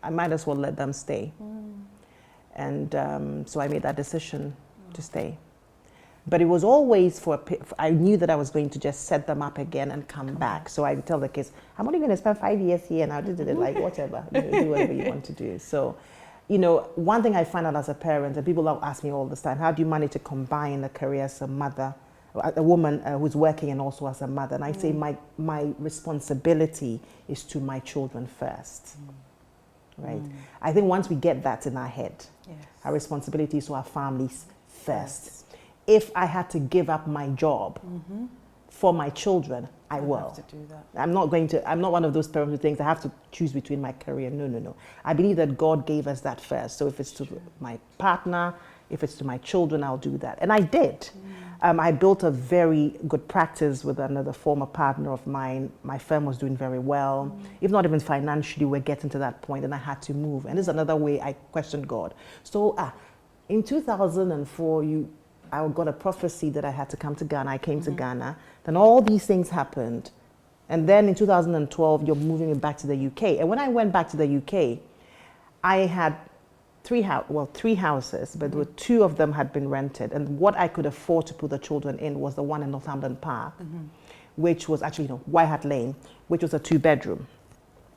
I might as well let them stay. And so I made that decision to stay. But it was always I knew that I was going to just set them up again and come back. So I would tell the kids, I'm only going to spend 5 years here, and I did it like whatever, do whatever you want to do. So, one thing I find out as a parent, and people ask me all this time, how do you manage to combine a career as a mother, a woman who's working and also as a mother? And I say my responsibility is to my children first. Right? I think once we get that in our head, Yes. our responsibility is to our families first. If I had to give up my job for my children, I will. Have to do that. I'm not one of those parents who thinks I have to choose between my career. No. I believe that God gave us that first. So if it's to my partner, if it's to my children, I'll do that. And I did. I built a very good practice with another former partner of mine. My firm was doing very well. If not even financially, we're getting to that point and I had to move. And this is another way I questioned God. So in 2004, I got a prophecy that I had to come to Ghana. I came to Ghana. Then all these things happened. And then in 2012, you're moving me back to the UK. And when I went back to the UK, I had 3 houses, but there were 2 of them had been rented. And what I could afford to put the children in was the one in Northampton Park, which was actually, White Hart Lane, which was a 2-bedroom.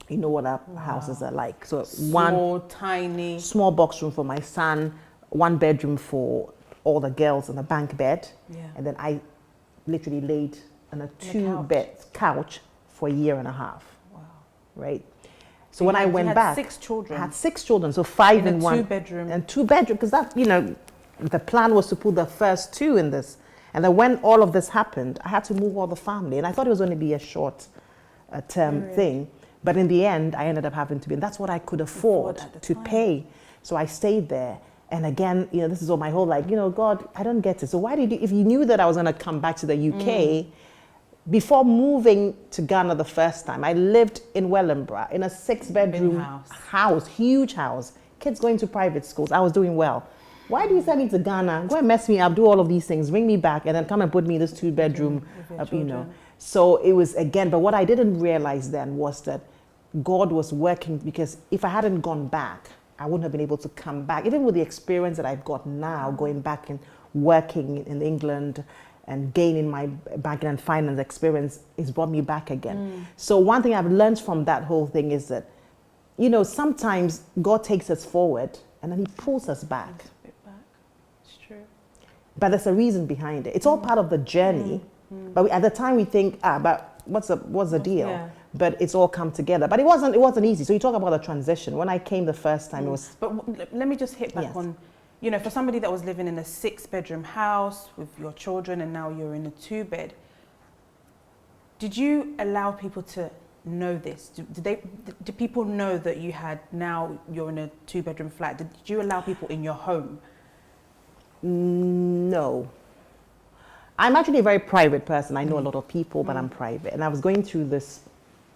You know what our houses are like. So Small, tiny. small box room for my son, 1 bedroom for all the girls and a bank bed. Yeah. And then I literally laid on a 2-bed couch for a year and a half. Wow. Right? So when I went had back, 6 children. I had 6 children, so 5 in in a one. 2-bedroom. And 2-bedroom, because that, the plan was to put the first 2 in this. And then when all of this happened, I had to move all the family. And I thought it was going to be a short-term thing. But in the end, I ended up having to be, and that's what I could afford at the to time. pay. So I stayed there. And again, this is all my whole God, I don't get it. So why did you, if you knew that I was going to come back to the UK, before moving to Ghana the first time, I lived in Wellingborough in a 6-bedroom house, huge house, kids going to private schools. I was doing well. Why do you send me to Ghana? Go and mess me up, do all of these things, bring me back, and then come and put me in this 2-bedroom, So it was, again, but what I didn't realize then was that God was working, because if I hadn't gone back, I wouldn't have been able to come back. Even with the experience that I've got now, going back and working in England and gaining my banking and finance experience, it's brought me back again. So one thing I've learned from that whole thing is that, you know, sometimes God takes us forward and then he pulls us back. It's true. But there's a reason behind it. It's all part of the journey. But at the time we think, but what's the deal? Yeah. But it's all come together. But it wasn't easy. So you talk about the transition. When I came the first time, it was. But let me just hit back on, you know, for somebody that was living in a 6-bedroom house with your children and now you're in a 2-bed, did you allow people to know this? Did people know that you're in a 2-bedroom flat? Did you allow people in your home? No. I'm actually a very private person. I know a lot of people, but I'm private. And I was going through this.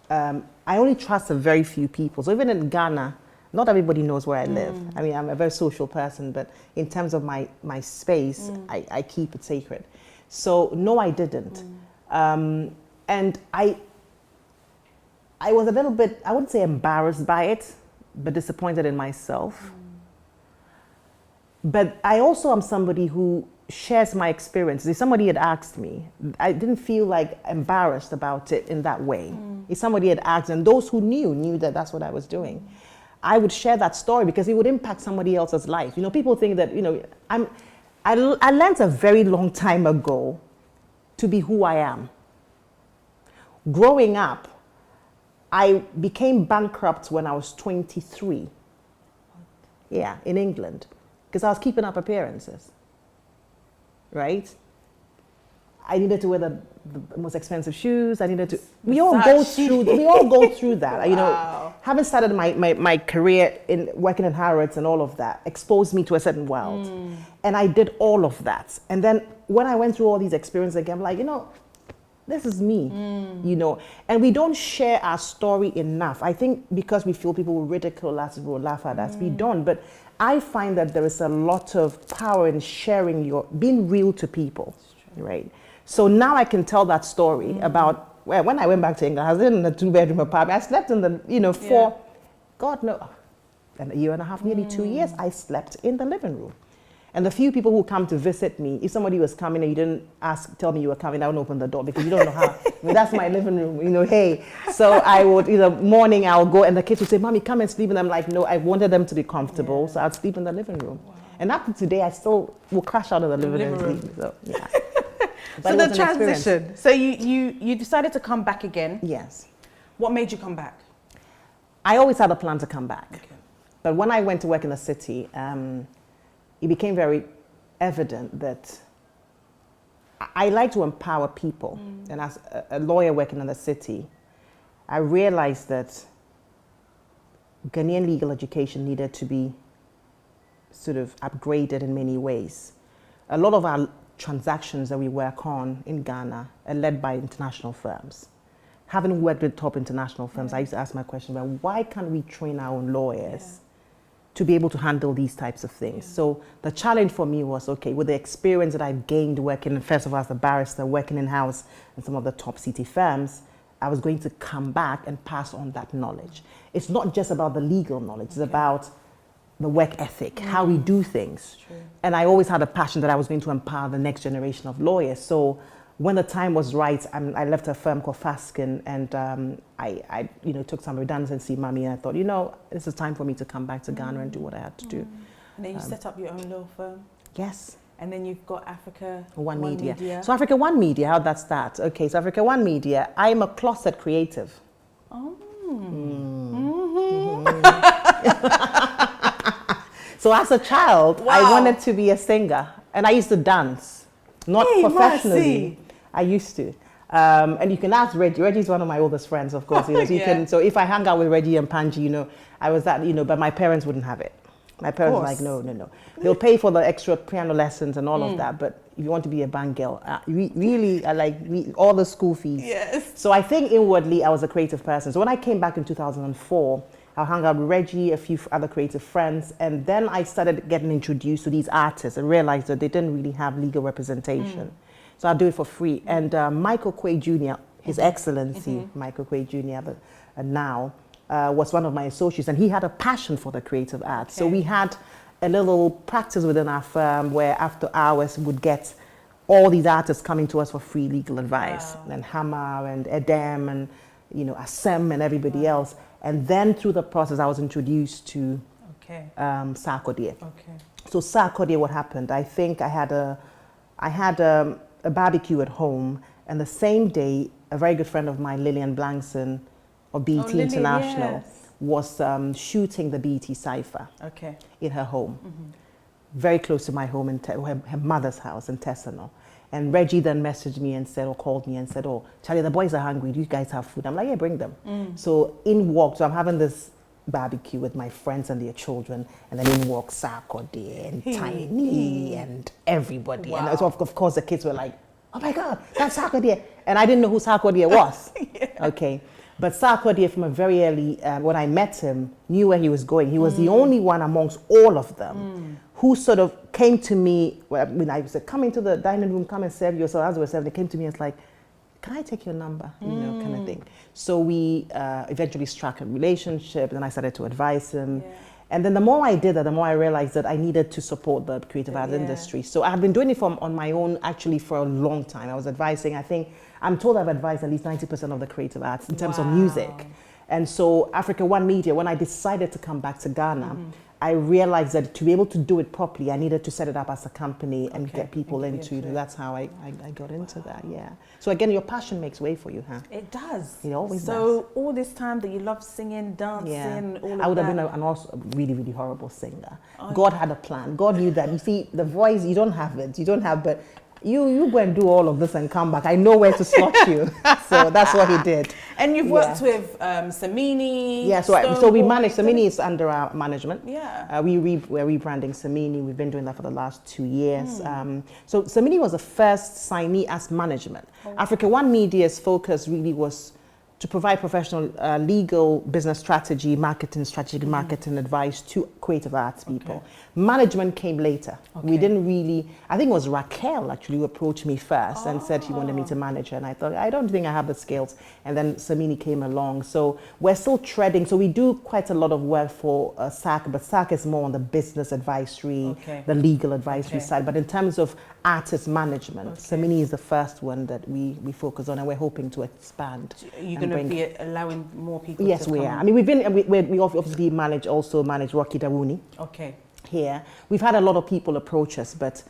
I only trust a very few people. So even in Ghana, not everybody knows where I live. I mean, I'm a very social person, but in terms of my space, I keep it sacred. So no, I didn't. And I was a little bit, I wouldn't say embarrassed by it, but disappointed in myself. But I also am somebody who shares my experiences. If somebody had asked me, I didn't feel like embarrassed about it in that way. If somebody had asked, and those who knew that that's what I was doing, I would share that story because it would impact somebody else's life. You know, people think that, you know, I learned a very long time ago to be who I am. Growing up, I became bankrupt when I was 23. Yeah, in England, because I was keeping up appearances. Right? I needed to wear the most expensive shoes. We all go through that. You know, having started my career in working in Harrods and all of that exposed me to a certain world. And I did all of that. And then when I went through all these experiences again, I'm like, you know, this is me, you know. And we don't share our story enough. I think because we feel people will ridicule us, will laugh at us, we don't. But I find that there is a lot of power in sharing being real to people, right? So now I can tell that story about, well, when I went back to England, I was in a 2-bedroom apartment. I slept in the, you know, for, God knows, a year and a half, nearly 2 years, I slept in the living room. And the few people who come to visit me, if somebody was coming and you didn't tell me you were coming, I wouldn't open the door because you don't know how. I mean, that's my living room, you know, hey. So I would, in the morning, I'll go and the kids would say, Mommy, come and sleep. And I'm like, no, I wanted them to be comfortable. So I'd sleep in the living room. Wow. And up to today, I still will crash out of the living room and sleep. So, yeah. So the transition. So you decided to come back again. Yes. What made you come back? I always had a plan to come back. Okay. But when I went to work in the city, it became very evident that I like to empower people. And as a lawyer working in the city, I realized that Ghanaian legal education needed to be sort of upgraded in many ways. A lot of our transactions that we work on in Ghana are led by international firms. Having worked with top international firms, I used to ask my question about why can't we train our own lawyers to be able to handle these types of things. So the challenge for me was, okay, with the experience that I've gained working, first of all, as a barrister, working in-house in some of the top city firms, I was going to come back and pass on that knowledge. It's not just about the legal knowledge, it's about the work ethic, how we do things. And I always had a passion that I was going to empower the next generation of lawyers. So when the time was right, I left a firm called Fasken, and I took some redundancy money, and I thought, you know, this is time for me to come back to Ghana and do what I had to do. And then you set up your own law firm? Yes. And then you've got Africa One Media. So Africa One Media, how'd that start? Okay, so Africa One Media, I'm a closet creative. Oh. So as a child, I wanted to be a singer, and I used to dance, not professionally. I used to. And you can ask Reggie. Reggie's one of my oldest friends, of course. You know, so if I hang out with Reggie and Panji, you know, I was that, you know, but my parents wouldn't have it. My parents were like, no. They'll pay for the extra piano lessons and all of that, but if you want to be a band girl, really, I like all the school fees. Yes. So I think inwardly I was a creative person. So when I came back in 2004, I hung out with Reggie, a few other creative friends, and then I started getting introduced to these artists and realized that they didn't really have legal representation. So I'll do it for free. And Michael Quay Jr., His Excellency Michael Quay Jr., now, was one of my associates, and he had a passion for the creative arts. So we had a little practice within our firm where after hours we would get all these artists coming to us for free legal advice, and Hammer and Edem and Asem and everybody else. And then through the process, I was introduced to Sarkodie. Okay. So Sarkodie, what happened? I think I had a barbecue at home, and the same day, a very good friend of mine, Lillian Blankson of BET International, was shooting the BET Cypher in her home, very close to my home, in her mother's house in Tessano. And Reggie then messaged me and said, or called me and said, oh, Charlie, the boys are hungry. Do you guys have food? I'm like, yeah, bring them. So I'm having this barbecue with my friends and their children, and then in walks Sarkodie and Tiny and everybody. Wow. And so of course the kids were like, oh my God, that's Sarkodie. And I didn't know who Sarkodie was. Okay. But Sarkodie, from a very early, when I met him, knew where he was going. He was the only one amongst all of them who sort of came to me when I said, come into the dining room, come and serve yourself. As we were serving, they came to me and it's like, can I take your number? Kind of thing. So we eventually struck a relationship, and then I started to advise him. Yeah. And then the more I did that, the more I realized that I needed to support the creative arts industry. So I have been doing it on my own actually for a long time. I was advising, I think, I'm told I've advised at least 90% of the creative arts in terms of music. And so Africa One Media, when I decided to come back to Ghana, I realized that to be able to do it properly, I needed to set it up as a company and get people into it. That's how I got into that, So again, your passion makes way for you, huh? It does. It always does. So all this time that you love singing, dancing, all of that. I would have been an also really, really horrible singer. God had a plan. God knew that. You see, the voice, you don't have it. You don't have, but you go and do all of this and come back. I know where to slot you. So that's what he did. And you've worked with Samini. Yeah, so we manage, Samini is under our management. Yeah. We're rebranding Samini. We've been doing that for the last 2 years. So Samini was the first signee as management. Africa One Media's focus really was to provide professional legal business strategy, strategic marketing advice to creative arts people. Management came later. We didn't really, I think it was Raquel actually who approached me first and said she wanted me to manage her. And I thought, I don't think I have the skills. And then Samini came along. So we're still treading. So we do quite a lot of work for SAC, but SAC is more on the business advisory, the legal advisory side. But in terms of artist management, Samini is the first one that we focus on, and we're hoping to expand. You're going to be allowing more people to come? Yes, we are. I mean, we obviously manage Rocky Dawuni. Here. We've had a lot of people approach us, but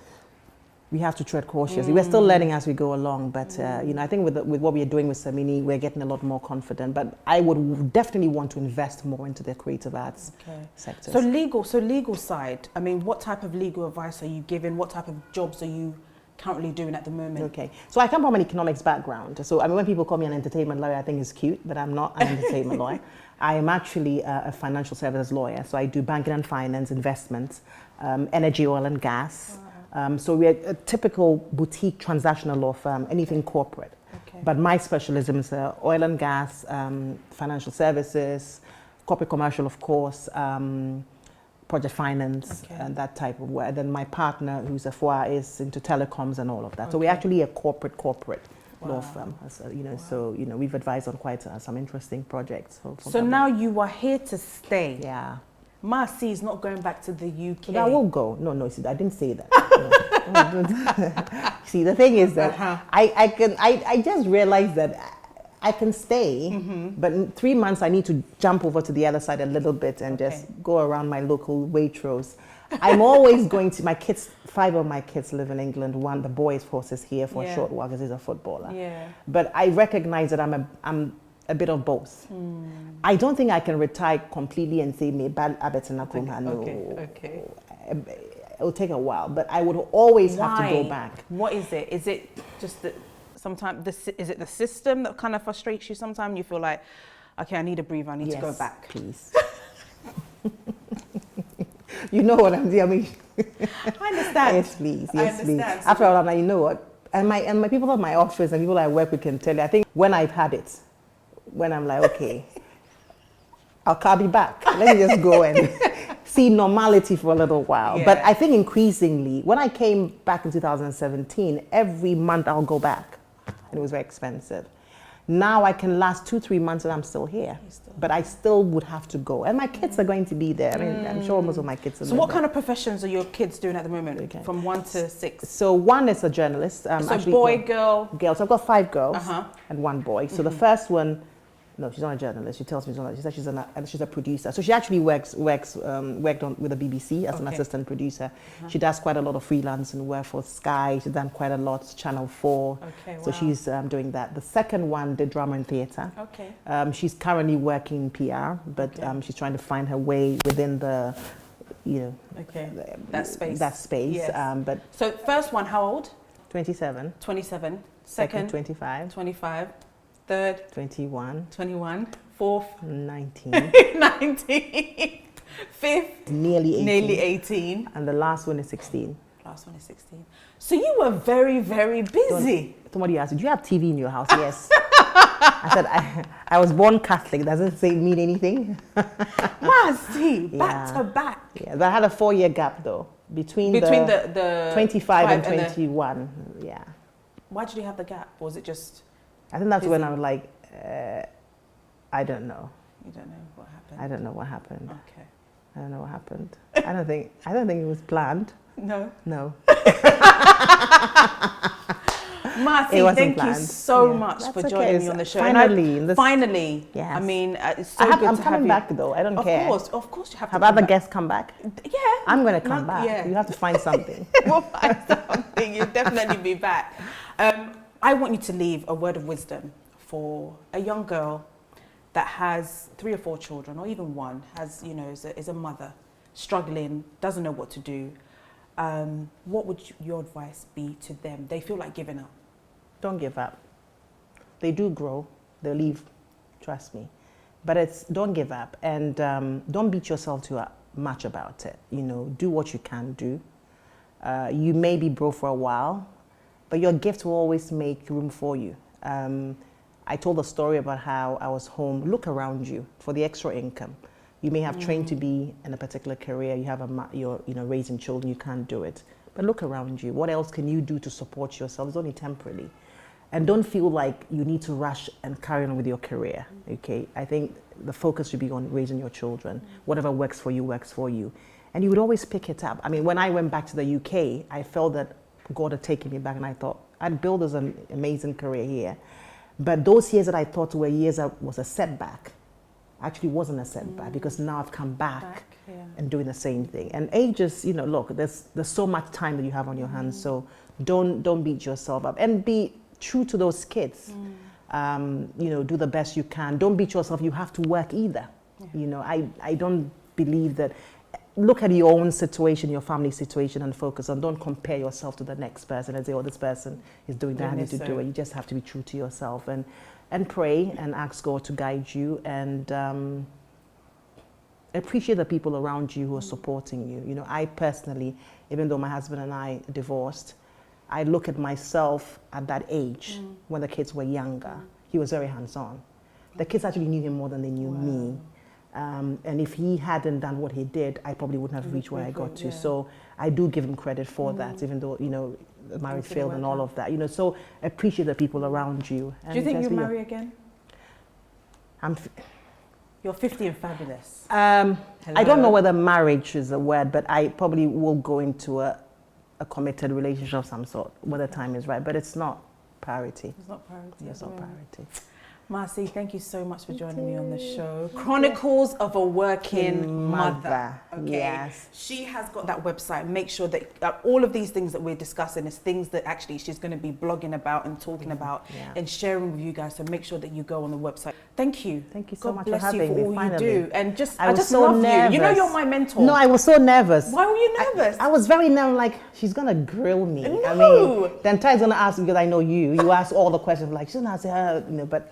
we have to tread cautiously. We're still learning as we go along, but I think with what we are doing with Samini, we're getting a lot more confident. But I would definitely want to invest more into the creative arts sector. So legal side. I mean, what type of legal advice are you giving? What type of jobs are you currently doing at the moment? Okay, so I come from an economics background. So I mean, when people call me an entertainment lawyer, I think it's cute, but I'm not an entertainment lawyer. I am actually a financial services lawyer. So I do banking and finance, investments, energy, oil and gas. So we're a typical boutique transactional law firm, anything corporate. But my specialism is oil and gas, financial services, corporate commercial, of course, project finance, and that type of work. Then my partner, who's a FOA, is into telecoms and all of that. So we're actually a corporate law firm. So we've advised on quite some interesting projects. So now you are here to stay. Yeah. Marcy is not going back to the UK. But I will go. No, see, I didn't say that. See, the thing is that I just realized that I can stay, but in 3 months I need to jump over to the other side a little bit and just go around my local Waitrose. I'm always going to, 5 of my kids live in England. One, the boy, of course, is here for a short while because he's a footballer. But I recognize that I'm a bit of both. I don't think I can retire completely and say, me bad habits and it'll take a while, but I would always have to go back. What is it? Is it just that sometimes, is it the system that kind of frustrates you sometimes? You feel like, okay, I need a breather, I need to go back. Please. You know what I'm doing. I mean, I understand. Yes, please. Yes, please. After all, I'm like, you know what? And my people at my office and people I work with can tell you, I think when I've had it, when I'm like, okay, I'll be back. Let me just go and see normality for a little while. But I think increasingly, when I came back in 2017, every month I'll go back. And it was very expensive. Now I can last 2-3 months and I'm still here, but I still would have to go. And my kids are going to be there. I mean, I'm sure most of my kids are So what kind of professions are your kids doing at the moment? Okay. From 1 to 6? So one is a journalist. So actually, boy, no, girl? girls. I've got 5 girls and 1 boy. So the first one, no, she's not a journalist. She tells me she's not. She says she's a producer. So she actually worked on with the BBC as an assistant producer. She does quite a lot of freelance and work for Sky. She's done quite a lot, Channel 4. Okay, wow. So she's doing that. The second one did drama and theatre. Okay. She's currently working in PR, but she's trying to find her way within the, that space. That space. Yes. But so first one, how old? 27. 27. Second, Second, 25. 25. Third, 21. 21. Fourth, 19. 19. Fifth, Nearly 18. nearly 18. And the last one is 16. Last one is 16. So you were very, very busy. Somebody asked, do you have TV in your house? Yes. I said, I was born Catholic. Doesn't mean anything. Mercy, back to back. Yeah, but I had a 4-year gap though. Between the 25 and 21. Yeah. Why did you have the gap? Or was it just... I think that's when I was like, I don't know. You don't know what happened? I don't know what happened. Okay. I don't know what happened. I don't think it was planned. No. No. Marcy, thank you so much for joining me on the show. Finally. Yes. I mean, it's so good to have you. I'm coming back though. I don't care. Of course you have to. Have other guests come back? Yeah. I'm going to come back. Yeah. You have to find something. We'll find something. You'll definitely be back. I want you to leave a word of wisdom for a young girl that has 3 or 4 children, or even one, is a mother, struggling, doesn't know what to do. What would your advice be to them? They feel like giving up. Don't give up. They do grow. They'll leave. Trust me. But don't give up, and don't beat yourself too much about it. Do what you can do. You may be broke for a while, but your gift will always make room for you. I told a story about how I was home. Look around you for the extra income. You may have trained to be in a particular career. You have you're raising children. You can't do it. But look around you. What else can you do to support yourself? It's only temporarily. And don't feel like you need to rush and carry on with your career. Okay? I think the focus should be on raising your children. Whatever works for you, works for you. And you would always pick it up. I mean, when I went back to the UK, I felt that God had taken me back, and I thought, I'd built an amazing career here. But those years that I thought were years that was a setback, actually wasn't a setback, because now I've come back and doing the same thing. And age is, look, there's so much time that you have on your hands, so don't beat yourself up. And be true to those kids. Do the best you can. Don't beat yourself. You have to work either. I don't believe that. Look at your own situation, your family situation, and focus on. Don't compare yourself to the next person and say, oh, this person is doing that, I need to do it. You just have to be true to yourself and pray and ask God to guide you, and appreciate the people around you who are supporting you. I personally, even though my husband and I divorced, I look at myself at that age when the kids were younger. He was very hands-on. The kids actually knew him more than they knew me. And if he hadn't done what he did, I probably wouldn't have reached where I got to. So I do give him credit for that, even though, the marriage failed and all of that. So appreciate the people around you. Do you think you'll marry again? You're 50 and fabulous. I don't know whether marriage is a word, but I probably will go into a committed relationship of some sort when the time is right. But it's not priority. It's not priority. It's not priority. Marcy, thank you so much for joining me on the show. Chronicles of a Working Mother. Okay. Yes. She has got that website. Make sure that all of these things that we're discussing is things that actually she's going to be blogging about and talking about and sharing with you guys. So make sure that you go on the website. Thank you. Thank you so much for having me. God bless you for all you do. And I just so love nervous. you. You're my mentor. No, I was so nervous. Why were you nervous? I was very nervous, like, she's going to grill me. No. I mean, then Ty's going to ask me because I know you. You ask all the questions, like, she's going to ask her, but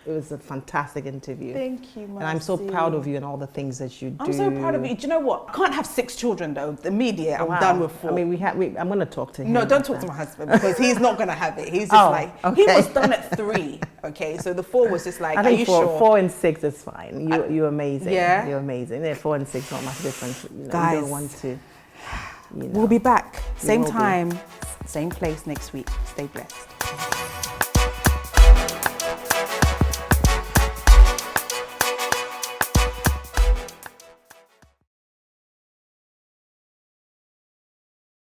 it was a fantastic interview. Thank you, Marcy. And I'm so proud of you and all the things that you do. I'm so proud of you. Do you know what? I can't have 6 children though. The media, I'm done with 4. I mean, I'm going to talk to him. No, don't talk to my husband because he's not going to have it. He's just he was done at 3. Okay, so the 4 was just like, I think are you sure? 4 and 6 is fine. You're amazing. Yeah? You're amazing. 4 and 6, not much difference. Guys, you don't want to, we'll be back. Same time, same place next week. Stay blessed.